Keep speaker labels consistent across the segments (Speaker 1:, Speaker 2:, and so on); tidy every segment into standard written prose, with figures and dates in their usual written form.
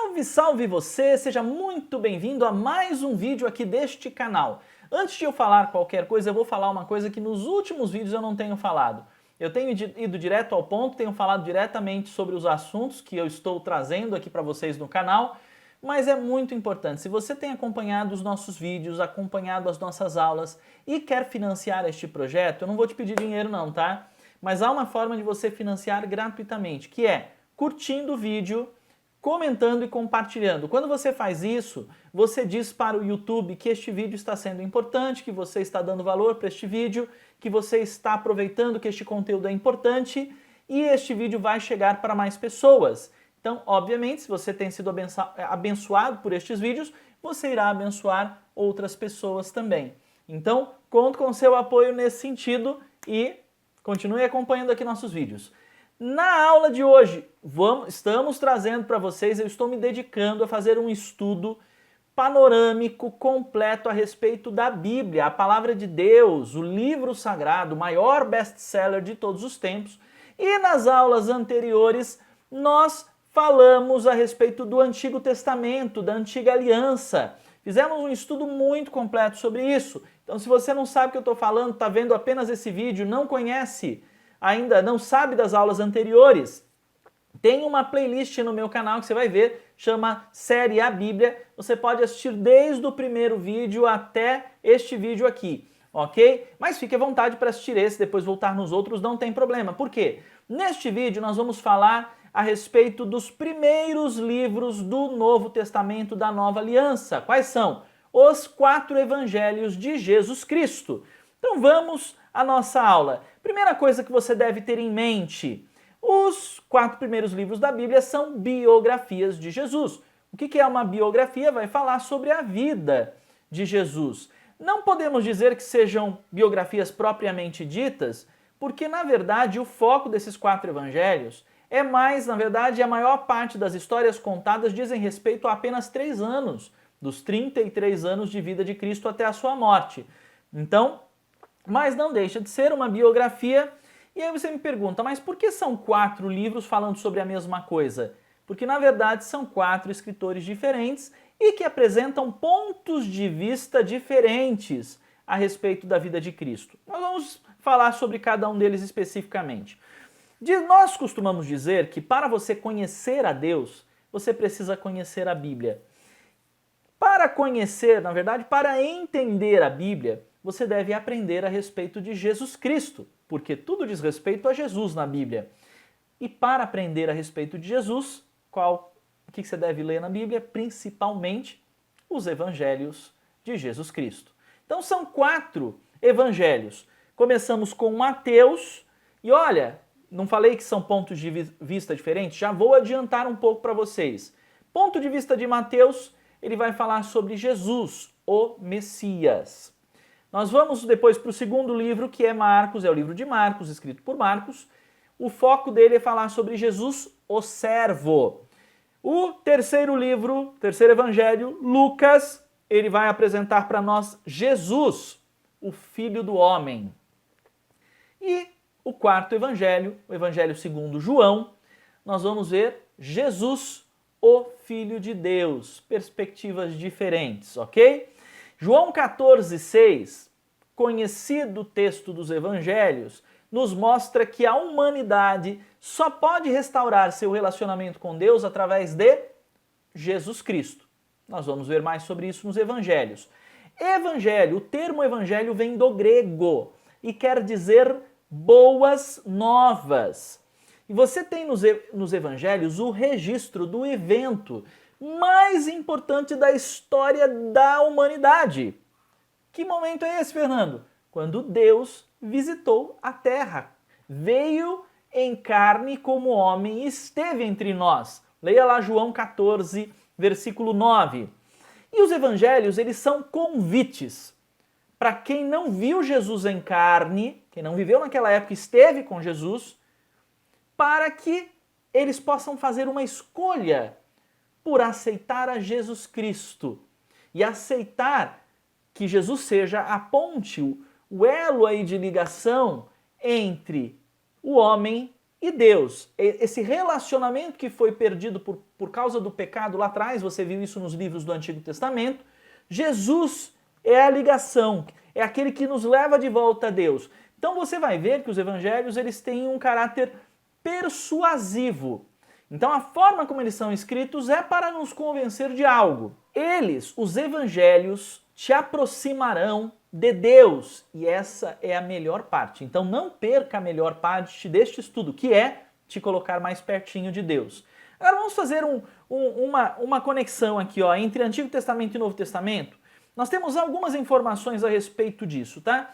Speaker 1: Salve, salve você! Seja muito bem-vindo a mais um vídeo aqui deste canal. Antes de eu falar qualquer coisa, eu vou falar uma coisa que nos últimos vídeos eu não tenho falado. Eu tenho ido direto ao ponto, tenho falado diretamente sobre os assuntos que eu estou trazendo aqui para vocês no canal, mas é muito importante. Se você tem acompanhado os nossos vídeos, acompanhado as nossas aulas e quer financiar este projeto, eu não vou te pedir dinheiro não, tá? Mas há uma forma de você financiar gratuitamente, que é curtindo o vídeo, comentando e compartilhando. Quando você faz isso, você diz para o YouTube que este vídeo está sendo importante, que você está dando valor para este vídeo, que você está aproveitando que este conteúdo é importante e este vídeo vai chegar para mais pessoas. Então, obviamente, se você tem sido abençoado por estes vídeos, você irá abençoar outras pessoas também. Então, conto com o seu apoio nesse sentido e continue acompanhando aqui nossos vídeos. Na aula de hoje, estamos trazendo para vocês, eu estou me dedicando a fazer um estudo panorâmico, completo a respeito da Bíblia, a Palavra de Deus, o livro sagrado, o maior best-seller de todos os tempos. E nas aulas anteriores, nós falamos a respeito do Antigo Testamento, da Antiga Aliança. Fizemos um estudo muito completo sobre isso. Então, se você não sabe o que eu estou falando, está vendo apenas esse vídeo, não conhece, ainda não sabe das aulas anteriores, tem uma playlist no meu canal que você vai ver, chama Série A Bíblia. Você pode assistir desde o primeiro vídeo até este vídeo aqui, ok? Mas fique à vontade para assistir esse, depois voltar nos outros, não tem problema. Por quê? Neste vídeo nós vamos falar a respeito dos primeiros livros do Novo Testamento da Nova Aliança. Quais são? Os 4 evangelhos de Jesus Cristo. Então vamos à nossa aula. Primeira coisa que você deve ter em mente, os 4 primeiros livros da Bíblia são biografias de Jesus. O que é uma biografia? Vai falar sobre a vida de Jesus. Não podemos dizer que sejam biografias propriamente ditas, porque na verdade o foco desses 4 evangelhos é mais, na verdade, a maior parte das histórias contadas dizem respeito a apenas 3 anos, dos 33 anos de vida de Cristo até a sua morte. Então, mas não deixa de ser uma biografia. E aí você me pergunta, mas por que são 4 livros falando sobre a mesma coisa? Porque na verdade são 4 escritores diferentes e que apresentam pontos de vista diferentes a respeito da vida de Cristo. Nós vamos falar sobre cada um deles especificamente. Nós costumamos dizer que para você conhecer a Deus, você precisa conhecer a Bíblia. Para conhecer, na verdade, para entender a Bíblia, você deve aprender a respeito de Jesus Cristo, porque tudo diz respeito a Jesus na Bíblia. E para aprender a respeito de Jesus, o que você deve ler na Bíblia? Principalmente os evangelhos de Jesus Cristo. Então são 4 evangelhos. Começamos com Mateus, e olha, não falei que são pontos de vista diferentes? Já vou adiantar um pouco para vocês. Ponto de vista de Mateus, ele vai falar sobre Jesus, o Messias. Nós vamos depois para o segundo livro, que é Marcos, é o livro de Marcos, escrito por Marcos. O foco dele é falar sobre Jesus, o servo. O terceiro livro, terceiro evangelho, Lucas, ele vai apresentar para nós Jesus, o Filho do Homem. E o quarto evangelho, o evangelho segundo João, nós vamos ver Jesus, o Filho de Deus. Perspectivas diferentes, ok? João 14,6, conhecido texto dos evangelhos, nos mostra que a humanidade só pode restaurar seu relacionamento com Deus através de Jesus Cristo. Nós vamos ver mais sobre isso nos evangelhos. Evangelho, o termo evangelho vem do grego e quer dizer boas novas. E você tem nos evangelhos o registro do evento mais importante da história da humanidade. Que momento é esse, Fernando? Quando Deus visitou a Terra, veio em carne como homem e esteve entre nós. Leia lá João 14, versículo 9. E os evangelhos, eles são convites para quem não viu Jesus em carne, quem não viveu naquela época, esteve com Jesus, para que eles possam fazer uma escolha por aceitar a Jesus Cristo e aceitar que Jesus seja a ponte, o elo aí de ligação entre o homem e Deus. Esse relacionamento que foi perdido por causa do pecado lá atrás, você viu isso nos livros do Antigo Testamento, Jesus é a ligação, é aquele que nos leva de volta a Deus. Então você vai ver que os evangelhos eles têm um caráter persuasivo. Então a forma como eles são escritos é para nos convencer de algo. Eles, os evangelhos, te aproximarão de Deus. E essa é a melhor parte. Então não perca a melhor parte deste estudo, que é te colocar mais pertinho de Deus. Agora vamos fazer uma conexão aqui, ó, entre Antigo Testamento e Novo Testamento. Nós temos algumas informações a respeito disso, tá?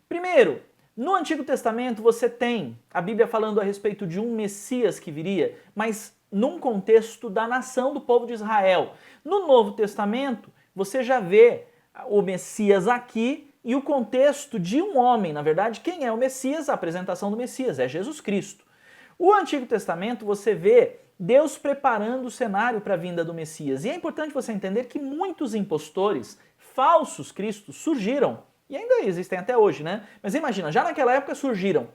Speaker 1: Primeiro, no Antigo Testamento você tem a Bíblia falando a respeito de um Messias que viria, mas num contexto da nação do povo de Israel. No Novo Testamento você já vê o Messias aqui e o contexto de um homem. Na verdade, quem é o Messias? A apresentação do Messias, é Jesus Cristo. O Antigo Testamento você vê Deus preparando o cenário para a vinda do Messias. E é importante você entender que muitos impostores, falsos cristos, surgiram. E ainda existem até hoje, né? Mas imagina, já naquela época surgiram.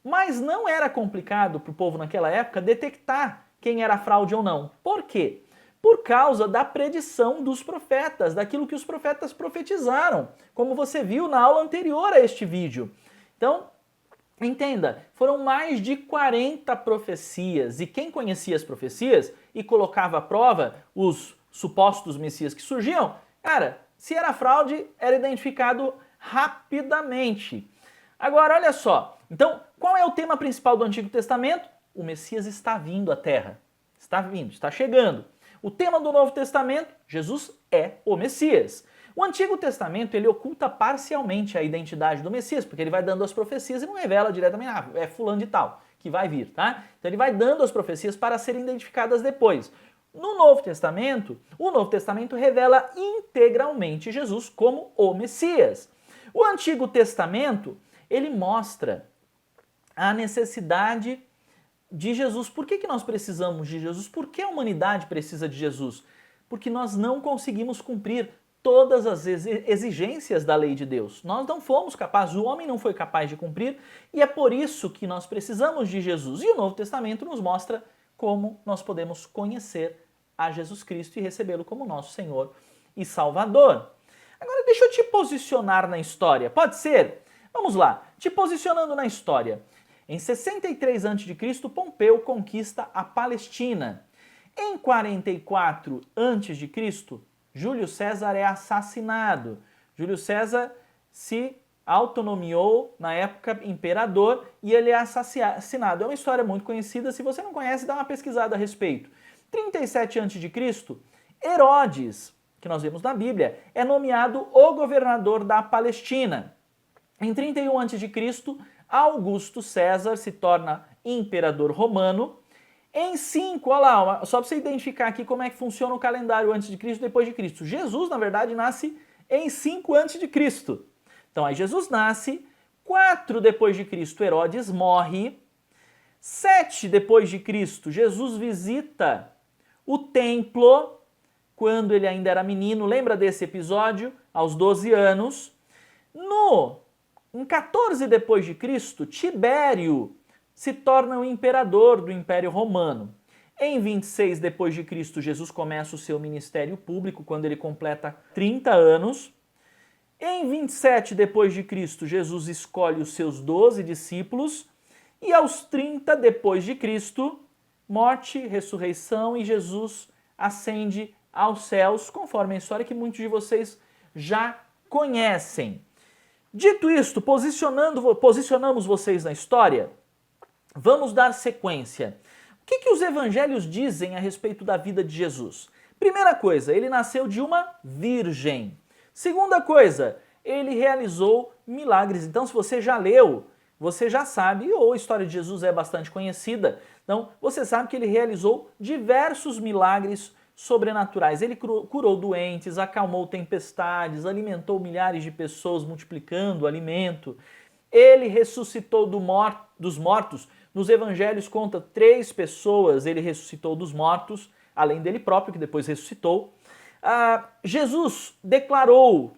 Speaker 1: Mas não era complicado para o povo naquela época detectar quem era fraude ou não. Por quê? Por causa da predição dos profetas, daquilo que os profetas profetizaram, como você viu na aula anterior a este vídeo. Então, entenda, foram mais de 40 profecias, e quem conhecia as profecias e colocava à prova os supostos messias que surgiam, cara, se era fraude, era identificado rapidamente. Agora, olha só, então, qual é o tema principal do Antigo Testamento? O Messias está vindo à Terra, está vindo, está chegando. O tema do Novo Testamento, Jesus é o Messias. O Antigo Testamento, ele oculta parcialmente a identidade do Messias, porque ele vai dando as profecias e não revela diretamente, é fulano de tal, que vai vir, tá? Então ele vai dando as profecias para serem identificadas depois. No Novo Testamento, o Novo Testamento revela integralmente Jesus como o Messias. O Antigo Testamento, ele mostra a necessidade de Jesus. Por que nós precisamos de Jesus? Por que a humanidade precisa de Jesus? Porque nós não conseguimos cumprir todas as exigências da lei de Deus. Nós não fomos capazes, o homem não foi capaz de cumprir, e é por isso que nós precisamos de Jesus. E o Novo Testamento nos mostra como nós podemos conhecer a Jesus Cristo e recebê-lo como nosso Senhor e Salvador. Agora deixa eu te posicionar na história, pode ser? Vamos lá, te posicionando na história. Em 63 a.C., Pompeu conquista a Palestina. Em 44 a.C., Júlio César é assassinado. Júlio César se autonomeou, na época, imperador, e ele é assassinado. É uma história muito conhecida, se você não conhece, dá uma pesquisada a respeito. 37 a.C., Herodes, que nós vemos na Bíblia, é nomeado o governador da Palestina. Em 31 a.C., Augusto César se torna imperador romano. Em 5, olha lá, só para você identificar aqui como é que funciona o calendário antes de Cristo e depois de Cristo. Jesus, na verdade, nasce em 5 antes de Cristo. Então aí Jesus nasce, 4 depois de Cristo, Herodes morre, 7 depois de Cristo, Jesus visita o templo quando ele ainda era menino, lembra desse episódio? Aos 12 anos. Em 14 depois de Cristo, Tibério se torna o imperador do Império Romano. Em 26 depois de Cristo, Jesus começa o seu ministério público quando ele completa 30 anos. Em 27 depois de Cristo, Jesus escolhe os seus 12 discípulos e aos 30 depois de Cristo, morte, ressurreição e Jesus ascende aos céus, conforme a história que muitos de vocês já conhecem. Dito isto, posicionamos vocês na história, vamos dar sequência. O que os evangelhos dizem a respeito da vida de Jesus? Primeira coisa, ele nasceu de uma virgem. Segunda coisa, ele realizou milagres. Então, se você já leu, você já sabe, ou a história de Jesus é bastante conhecida, então você sabe que ele realizou diversos milagres sobrenaturais. Ele curou doentes, acalmou tempestades, alimentou milhares de pessoas multiplicando o alimento. Ele ressuscitou dos mortos. Nos evangelhos conta 3 pessoas ele ressuscitou dos mortos, além dele próprio, que depois ressuscitou. Jesus declarou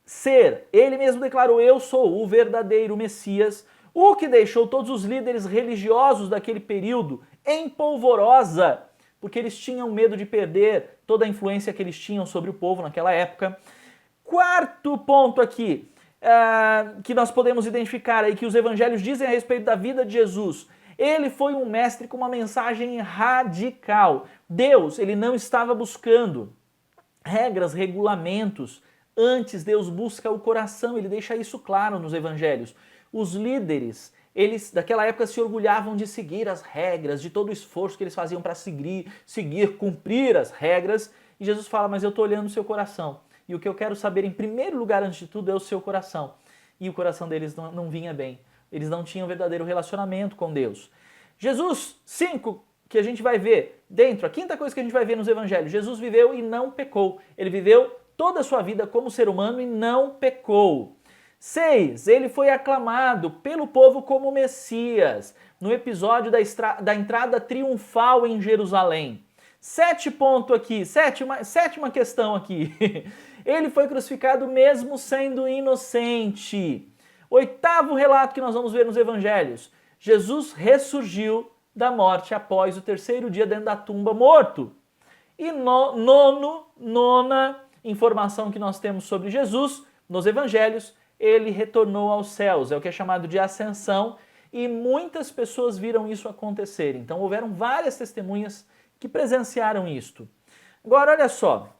Speaker 1: ser, ele mesmo declarou, eu sou o verdadeiro Messias, o que deixou todos os líderes religiosos daquele período em polvorosa, porque eles tinham medo de perder toda a influência que eles tinham sobre o povo naquela época. Quarto ponto aqui, que nós podemos identificar aí, que os evangelhos dizem a respeito da vida de Jesus. Ele foi um mestre com uma mensagem radical. Deus, ele não estava buscando regras, regulamentos. Antes, Deus busca o coração, ele deixa isso claro nos evangelhos. Os líderes, eles daquela época se orgulhavam de seguir as regras, de todo o esforço que eles faziam para cumprir as regras. E Jesus fala, mas eu estou olhando o seu coração. E o que eu quero saber, em primeiro lugar, antes de tudo, é o seu coração. E o coração deles não vinha bem. Eles não tinham verdadeiro relacionamento com Deus. Jesus, 5, que a gente vai ver dentro, a quinta coisa que a gente vai ver nos evangelhos, Jesus viveu e não pecou. Ele viveu toda a sua vida como ser humano e não pecou. 6, ele foi aclamado pelo povo como Messias, no episódio da entrada triunfal em Jerusalém. 7 ponto aqui, sétima questão aqui. Ele foi crucificado mesmo sendo inocente. 8º relato que nós vamos ver nos evangelhos. Jesus ressurgiu da morte após o 3º dia dentro da tumba morto. E nona informação que nós temos sobre Jesus nos evangelhos, ele retornou aos céus, é o que é chamado de ascensão, e muitas pessoas viram isso acontecer. Então houveram várias testemunhas que presenciaram isto. Agora olha só,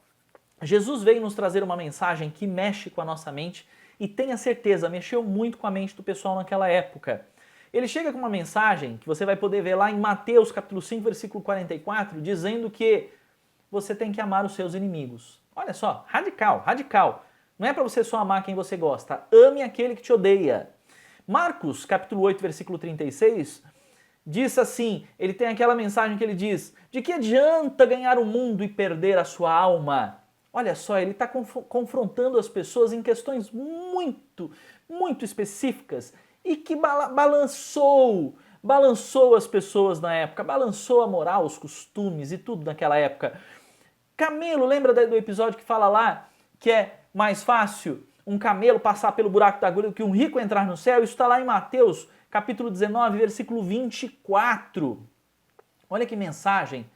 Speaker 1: Jesus veio nos trazer uma mensagem que mexe com a nossa mente e tenha certeza, mexeu muito com a mente do pessoal naquela época. Ele chega com uma mensagem que você vai poder ver lá em Mateus capítulo 5, versículo 44, dizendo que você tem que amar os seus inimigos. Olha só, radical, radical. Não é para você só amar quem você gosta, ame aquele que te odeia. Marcos capítulo 8, versículo 36, diz assim, ele tem aquela mensagem que ele diz, de que adianta ganhar o mundo e perder a sua alma? Olha só, ele está confrontando as pessoas em questões muito específicas e que balançou as pessoas na época, balançou a moral, os costumes e tudo naquela época. Camelo, lembra do episódio que fala lá que é mais fácil um camelo passar pelo buraco da agulha do que um rico entrar no céu? Isso está lá em Mateus capítulo 19, versículo 24. Olha que mensagem.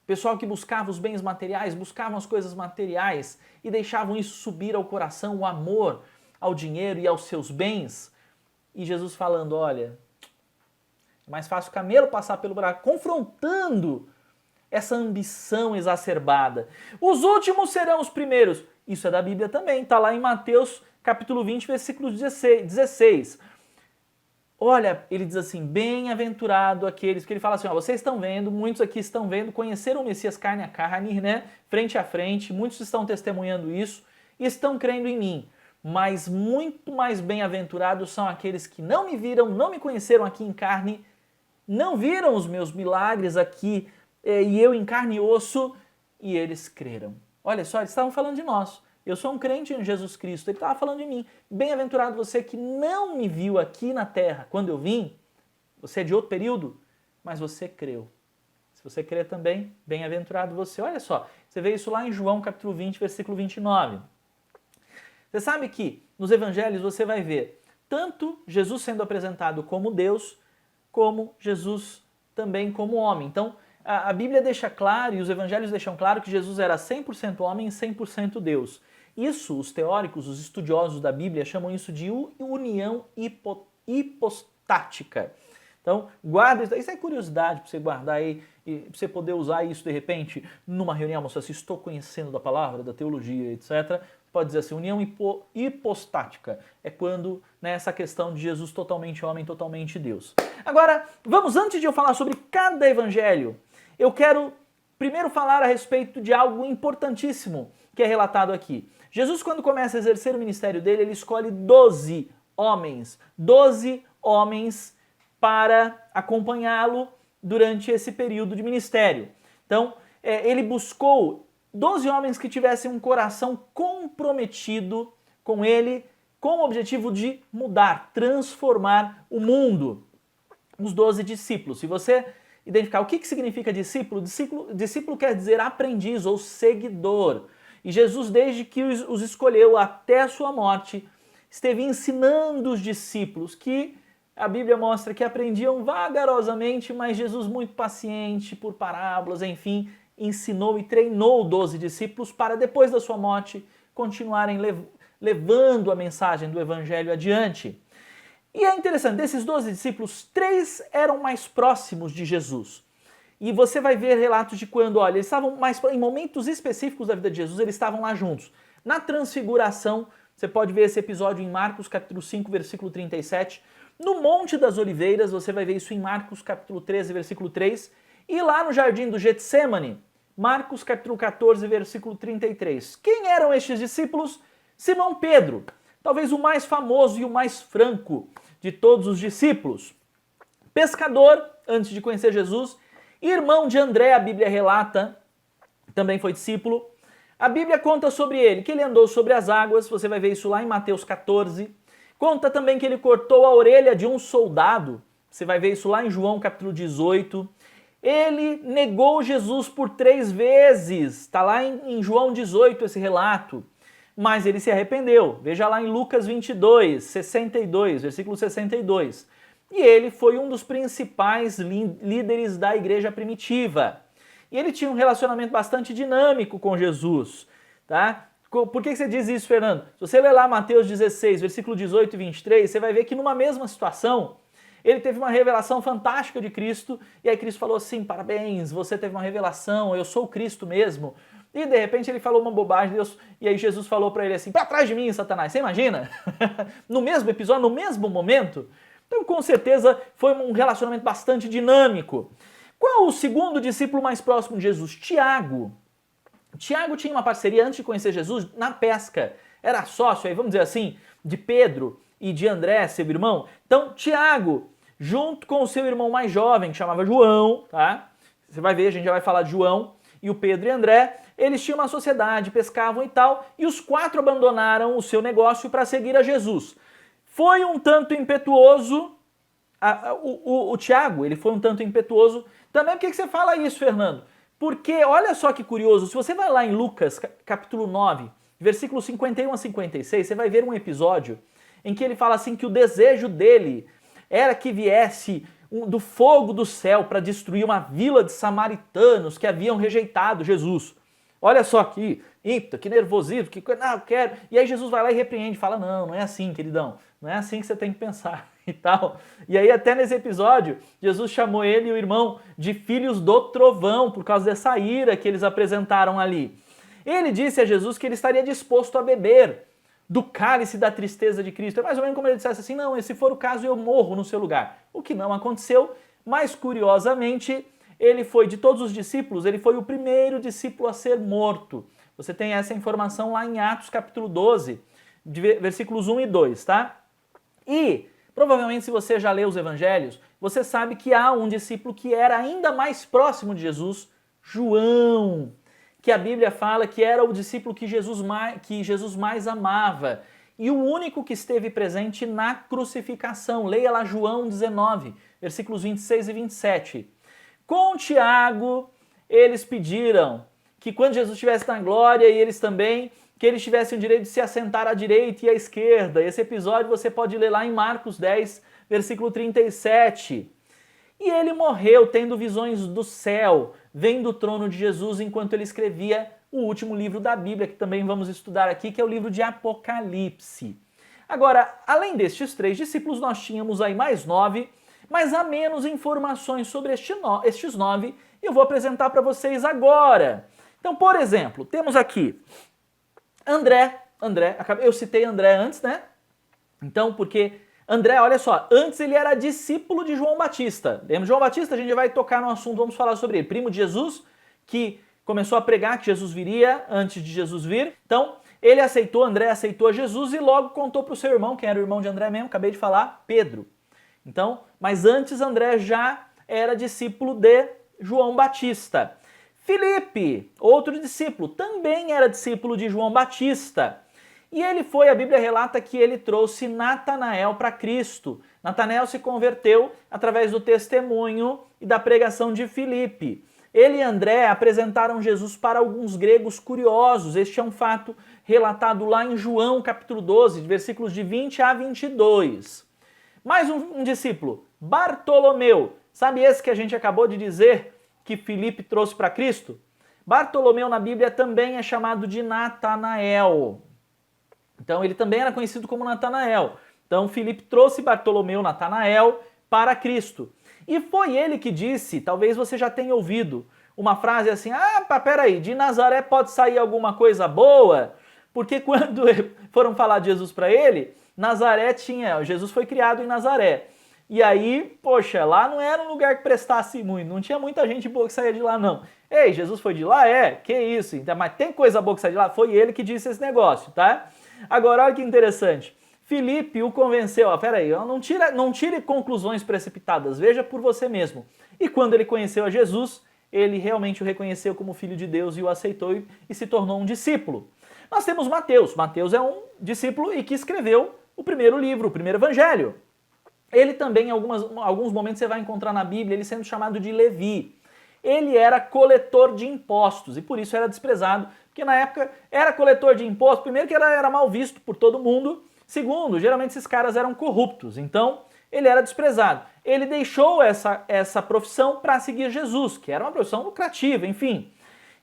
Speaker 1: Pessoal que buscava os bens materiais, buscavam as coisas materiais e deixavam isso subir ao coração, o amor ao dinheiro e aos seus bens. E Jesus falando, olha, é mais fácil o camelo passar pelo buraco, confrontando essa ambição exacerbada. Os últimos serão os primeiros. Isso é da Bíblia também, está lá em Mateus capítulo 20, versículo 16. Olha, ele diz assim, bem-aventurado aqueles, que ele fala assim, ó, vocês estão vendo, muitos aqui estão vendo, conheceram o Messias carne a carne, né, frente a frente, muitos estão testemunhando isso e estão crendo em mim, mas muito mais bem-aventurados são aqueles que não me viram, não me conheceram aqui em carne, não viram os meus milagres aqui e eu em carne e osso, e eles creram. Olha só, eles estavam falando de nós. Eu sou um crente em Jesus Cristo, ele estava falando de mim. Bem-aventurado você que não me viu aqui na terra quando eu vim, você é de outro período, mas você creu. Se você crer também, bem-aventurado você. Olha só, você vê isso lá em João capítulo 20, versículo 29. Você sabe que nos evangelhos você vai ver tanto Jesus sendo apresentado como Deus, como Jesus também como homem. Então, a Bíblia deixa claro, e os evangelhos deixam claro, que Jesus era 100% homem e 100% Deus. Isso, os teóricos, os estudiosos da Bíblia, chamam isso de união hipostática. Então, guarda, isso é curiosidade para você guardar aí, e para você poder usar isso de repente numa reunião, mostrar se estou conhecendo da palavra, da teologia, etc. Pode dizer assim, união hipostática. É quando, né, essa questão de Jesus totalmente homem, totalmente Deus. Agora, vamos, antes de eu falar sobre cada evangelho, eu quero primeiro falar a respeito de algo importantíssimo que é relatado aqui. Jesus, quando começa a exercer o ministério dele, ele escolhe 12 homens para acompanhá-lo durante esse período de ministério. Então, ele buscou 12 homens que tivessem um coração comprometido com ele, com o objetivo de mudar, transformar o mundo. Os 12 discípulos. Se você identificar o que significa discípulo, discípulo quer dizer aprendiz ou seguidor. E Jesus, desde que os escolheu até a sua morte, esteve ensinando os discípulos que A Bíblia mostra que aprendiam vagarosamente, mas Jesus, muito paciente, por parábolas, enfim, ensinou e treinou 12 discípulos para, depois da sua morte, continuarem levando a mensagem do Evangelho adiante. E é interessante, desses 12 discípulos, 3 eram mais próximos de Jesus. E você vai ver relatos de quando, olha, eles estavam em momentos específicos da vida de Jesus, eles estavam lá juntos. Na transfiguração, você pode ver esse episódio em Marcos capítulo 5, versículo 37. No Monte das Oliveiras, você vai ver isso em Marcos capítulo 13, versículo 3. E lá no Jardim do Getsemane, Marcos capítulo 14, versículo 33. Quem eram estes discípulos? Simão Pedro, talvez o mais famoso e o mais franco de todos os discípulos. Pescador, antes de conhecer Jesus, irmão de André, a Bíblia relata, também foi discípulo. A Bíblia conta sobre ele, que ele andou sobre as águas, você vai ver isso lá em Mateus 14. Conta também que ele cortou a orelha de um soldado, você vai ver isso lá em João capítulo 18. Ele negou Jesus por 3 vezes, está lá em João 18 esse relato. Mas ele se arrependeu, veja lá em Lucas 22, 62, versículo 62. E ele foi um dos principais líderes da igreja primitiva. E ele tinha um relacionamento bastante dinâmico com Jesus, tá? Por que você diz isso, Fernando? Se você ler lá Mateus 16, versículo 18 e 23, você vai ver que numa mesma situação, ele teve uma revelação fantástica de Cristo, e aí Cristo falou assim, parabéns, você teve uma revelação, eu sou o Cristo mesmo. E de repente ele falou uma bobagem, e aí Jesus falou para ele assim, para trás de mim, Satanás, você imagina? No mesmo episódio, no mesmo momento? Então com certeza foi um relacionamento bastante dinâmico. Qual o segundo discípulo mais próximo de Jesus? Tiago. Tiago tinha uma parceria antes de conhecer Jesus na pesca. Era sócio, aí vamos dizer assim, de Pedro e de André, seu irmão. Então Tiago, junto com o seu irmão mais jovem, que chamava João, tá? Você vai ver, a gente já vai falar de João, e o Pedro e André, eles tinham uma sociedade, pescavam e tal, e os 4 abandonaram o seu negócio para seguir a Jesus. Foi um tanto impetuoso, o Tiago, ele foi um tanto impetuoso. Também por que você fala isso, Fernando? Porque, olha só que curioso, se você vai lá em Lucas, capítulo 9, versículos 51 a 56, você vai ver um episódio em que ele fala assim que o desejo dele era que viesse do fogo do céu para destruir uma vila de samaritanos que haviam rejeitado Jesus. Olha só aqui, eita, que nervosismo, que coisa, não, eu quero. E aí Jesus vai lá e repreende, fala, não é assim, queridão, não é assim que você tem que pensar e tal. E aí até nesse episódio, Jesus chamou ele e o irmão de filhos do trovão, por causa dessa ira que eles apresentaram ali. Ele disse a Jesus que ele estaria disposto a beber do cálice da tristeza de Cristo. É mais ou menos como ele dissesse assim, não, se for o caso eu morro no seu lugar. O que não aconteceu, mas curiosamente, ele foi, de todos os discípulos, ele foi o primeiro discípulo a ser morto. Você tem essa informação lá em Atos capítulo 12, versículos 1 e 2, tá? E, provavelmente, se você já leu os evangelhos, você sabe que há um discípulo que era ainda mais próximo de Jesus, João, que a Bíblia fala que era o discípulo que Jesus mais amava e o único que esteve presente na crucificação. Leia lá João 19, versículos 26 e 27. Com Tiago, eles pediram que quando Jesus estivesse na glória e eles também, que eles tivessem o direito de se assentar à direita e à esquerda. Esse episódio você pode ler lá em Marcos 10, versículo 37. E ele morreu tendo visões do céu, vendo o trono de Jesus enquanto ele escrevia o último livro da Bíblia, que também vamos estudar aqui, que é o livro de Apocalipse. Agora, além destes 3 discípulos, nós tínhamos aí mais 9, mas há menos informações sobre estes 9 e eu vou apresentar para vocês agora. Então, por exemplo, temos aqui André, eu citei André antes, né? Então, porque André, olha só, antes ele era discípulo de João Batista. Lembra de João Batista? A gente vai tocar no assunto, vamos falar sobre ele. Primo de Jesus, que começou a pregar que Jesus viria antes de Jesus vir. Então, ele aceitou, André aceitou Jesus e logo contou para o seu irmão, quem era o irmão de André mesmo, acabei de falar, Pedro. Então, mas antes André já era discípulo de João Batista. Filipe, outro discípulo, também era discípulo de João Batista. E ele foi, a Bíblia relata que ele trouxe Natanael para Cristo. Natanael se converteu através do testemunho e da pregação de Filipe. Ele e André apresentaram Jesus para alguns gregos curiosos. Este é um fato relatado lá em João capítulo 12, versículos de 20 a 22. Mais um discípulo, Bartolomeu. Sabe esse que a gente acabou de dizer que Filipe trouxe para Cristo? Bartolomeu na Bíblia também é chamado de Natanael. Então ele também era conhecido como Natanael. Então Filipe trouxe Bartolomeu, Natanael, para Cristo. E foi ele que disse, talvez você já tenha ouvido, uma frase assim, peraí, de Nazaré pode sair alguma coisa boa? Porque quando foram falar de Jesus para ele, Jesus foi criado em Nazaré. E aí, poxa, lá não era um lugar que prestasse muito, não tinha muita gente boa que saía de lá não. Ei, Jesus foi de lá? Que isso, então, mas tem coisa boa que sai de lá? Foi ele que disse esse negócio, tá? Agora, olha que interessante. Filipe o convenceu, peraí, não tire conclusões precipitadas, veja por você mesmo. E quando ele conheceu a Jesus, ele realmente o reconheceu como filho de Deus e o aceitou e se tornou um discípulo. Nós temos Mateus. Mateus é um discípulo e que escreveu o primeiro livro, o primeiro evangelho. Ele também, em alguns momentos, você vai encontrar na Bíblia, ele sendo chamado de Levi. Ele era coletor de impostos e por isso era desprezado, porque na época era coletor de impostos, primeiro que era mal visto por todo mundo, segundo, geralmente esses caras eram corruptos, então ele era desprezado. Ele deixou essa profissão para seguir Jesus, que era uma profissão lucrativa, enfim.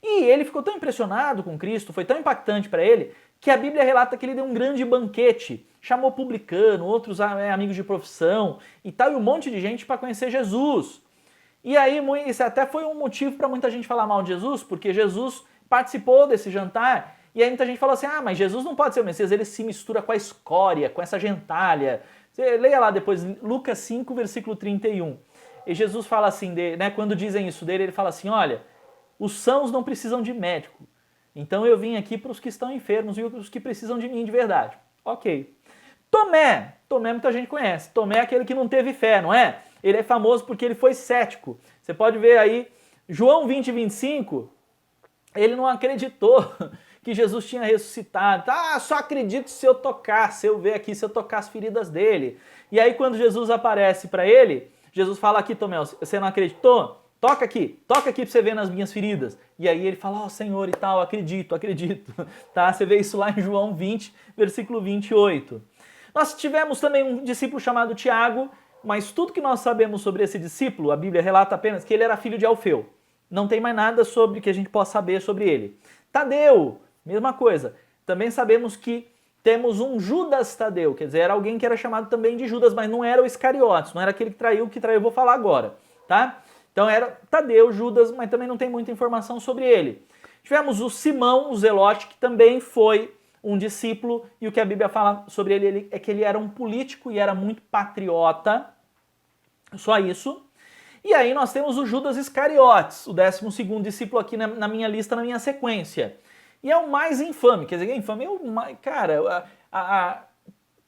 Speaker 1: E ele ficou tão impressionado com Cristo, foi tão impactante para ele, que a Bíblia relata que ele deu um grande banquete, chamou publicano, outros amigos de profissão e tal, e um monte de gente para conhecer Jesus. E aí isso até foi um motivo para muita gente falar mal de Jesus, porque Jesus participou desse jantar, e aí muita gente falou assim, mas Jesus não pode ser o Messias, ele se mistura com a escória, com essa gentalha. Você leia lá depois, Lucas 5, versículo 31. E Jesus fala assim, quando dizem isso dele, ele fala assim, olha, os sãos não precisam de médico, então eu vim aqui para os que estão enfermos e os que precisam de mim de verdade. Ok. Tomé muita gente conhece, Tomé é aquele que não teve fé, não é? Ele é famoso porque ele foi cético. Você pode ver aí, João 20, 25, ele não acreditou que Jesus tinha ressuscitado. Só acredito se eu tocar, se eu ver aqui, se eu tocar as feridas dele. E aí quando Jesus aparece para ele, Jesus fala aqui, Tomé, você não acreditou? Toca aqui para você ver nas minhas feridas. E aí ele fala, Senhor e tal, acredito. Tá? Você vê isso lá em João 20, versículo 28. Nós tivemos também um discípulo chamado Tiago, mas tudo que nós sabemos sobre esse discípulo, a Bíblia relata apenas que ele era filho de Alfeu. Não tem mais nada sobre que a gente possa saber sobre ele. Tadeu, mesma coisa. Também sabemos que temos um Judas Tadeu, quer dizer, era alguém que era chamado também de Judas, mas não era o Iscariotes, não era aquele que traiu, eu vou falar agora, tá? Então era Tadeu, Judas, mas também não tem muita informação sobre ele. Tivemos o Simão, o Zelote, que também foi um discípulo, e o que a Bíblia fala sobre ele é que ele era um político e era muito patriota, só isso. E aí nós temos o Judas Iscariotes, o 12º discípulo aqui na minha lista, na minha sequência. E é o mais infame, quer dizer, infame é o mais... Cara,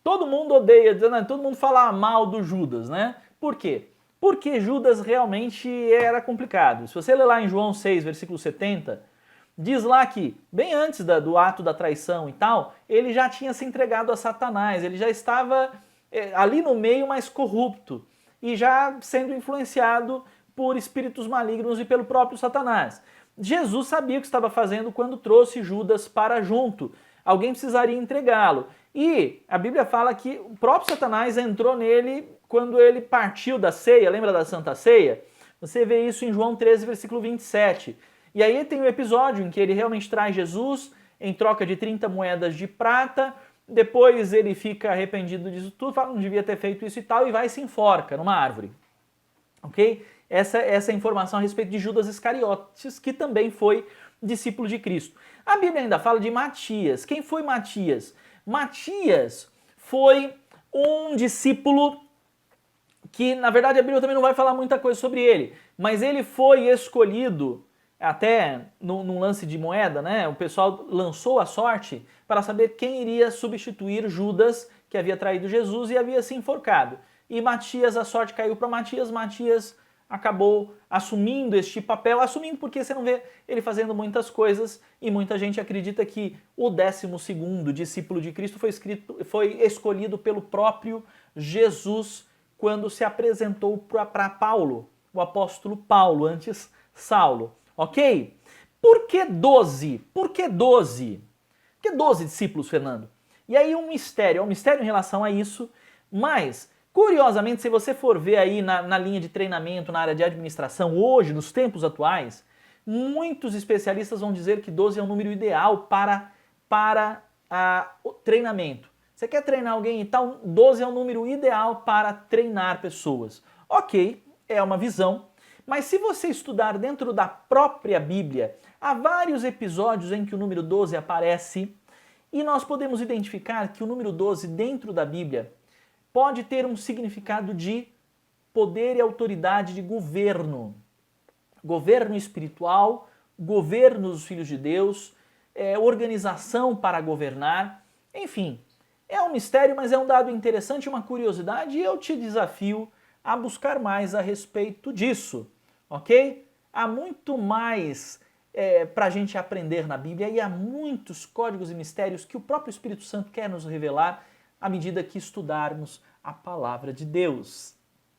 Speaker 1: todo mundo odeia, todo mundo fala mal do Judas, né? Por quê? Porque Judas realmente era complicado. Se você ler lá em João 6, versículo 70... diz lá que, bem antes do ato da traição e tal, ele já tinha se entregado a Satanás, ele já estava ali no meio mais corrupto e já sendo influenciado por espíritos malignos e pelo próprio Satanás. Jesus sabia o que estava fazendo quando trouxe Judas para junto. Alguém precisaria entregá-lo. E a Bíblia fala que o próprio Satanás entrou nele quando ele partiu da ceia, lembra da Santa Ceia? Você vê isso em João 13, versículo 27. E aí tem o episódio em que ele realmente traz Jesus em troca de 30 moedas de prata, depois ele fica arrependido disso tudo, fala, não devia ter feito isso e tal, e vai e se enforca numa árvore. Ok? Essa é a informação a respeito de Judas Iscariotes, que também foi discípulo de Cristo. A Bíblia ainda fala de Matias. Quem foi Matias? Matias foi um discípulo que, na verdade, a Bíblia também não vai falar muita coisa sobre ele, mas ele foi escolhido até num lance de moeda, né? O pessoal lançou a sorte para saber quem iria substituir Judas, que havia traído Jesus e havia se enforcado. E Matias, a sorte caiu para Matias, Matias acabou assumindo este papel, assumindo porque você não vê ele fazendo muitas coisas e muita gente acredita que o 12º discípulo de Cristo foi escolhido pelo próprio Jesus quando se apresentou para Paulo, o apóstolo Paulo, antes Saulo. Ok? Por que 12? Por que 12? Por que 12 discípulos, Fernando? E aí um mistério em relação a isso, mas Curiosamente, se você for ver aí na linha de treinamento, na área de administração, hoje, nos tempos atuais, muitos especialistas vão dizer que 12 é o número ideal para o treinamento. Você quer treinar alguém e tal, 12 é o número ideal para treinar pessoas. Ok, é uma visão, mas se você estudar dentro da própria Bíblia, há vários episódios em que o número 12 aparece e nós podemos identificar que o número 12 dentro da Bíblia pode ter um significado de poder e autoridade de governo. Governo espiritual, governo dos filhos de Deus, organização para governar, enfim. É um mistério, mas é um dado interessante, uma curiosidade, e eu te desafio a buscar mais a respeito disso, ok? Há muito mais para a gente aprender na Bíblia e há muitos códigos e mistérios que o próprio Espírito Santo quer nos revelar à medida que estudarmos a palavra de Deus.